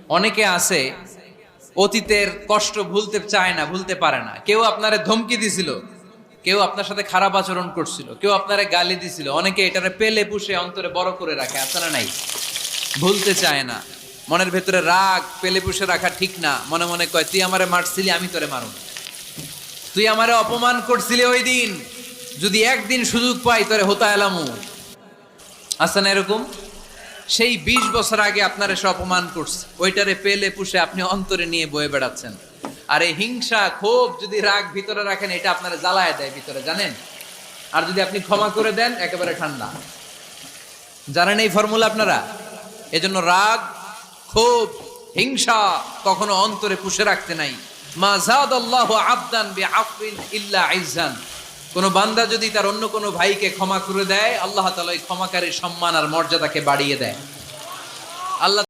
অনেকে আছে অতীতের কষ্ট ভুলতে চায় না, ভুলতে পারে না। কেউ আপনারে ধমকি দিছিল, কেউ আপনার সাথে খারাপ আচরণ করছিল, কেউ আপনারে গালি দিছিল, অনেকে এটারে পেলে পুষে অন্তরে বড় করে রাখে, আছে না নাই? ভুলতে চায় না। মনের ভেতরে রাগ পেলে পুষে রাখা ঠিক না। মনে মনে কয়, তুই আমারে মারছিলি, আমি তোরে মারুম। তুই আমারে অপমান করছিলি ওই দিন, যদি একদিন সুযোগ পাই তোরে হতা এলামু। আছে না এরকম? সেই ২০ বছর আগে আপনার এসে অপমান করছে, ওইটারে পেলে পুষে আপনি অন্তরে নিয়ে বয়ে বেড়াচ্ছেন। আর এই হিংসা ক্ষোভ যদি রাগ ভিতরে রাখেন, এটা আপনারা জ্বালায় দেয় ভিতরে, জানেন? আর যদি আপনি ক্ষমা করে দেন, একেবারে ঠান্ডা। জানেন এই ফর্মুলা আপনারা? এজন্য রাগ, ক্ষোভ, হিংসা কখনো অন্তরে পুষে রাখতে নাই। মা যাদাল্লাহু আবদান বিআফবিন ইল্লা ইজ্জান। কোন বান্দা যদি তার অন্য কোনো ভাইকে ক্ষমা করে দেয়, আল্লাহ তাআলা ওই ক্ষমাকারীর সম্মান আর মর্যাদাকে বাড়িয়ে দেয়। আল্লাহ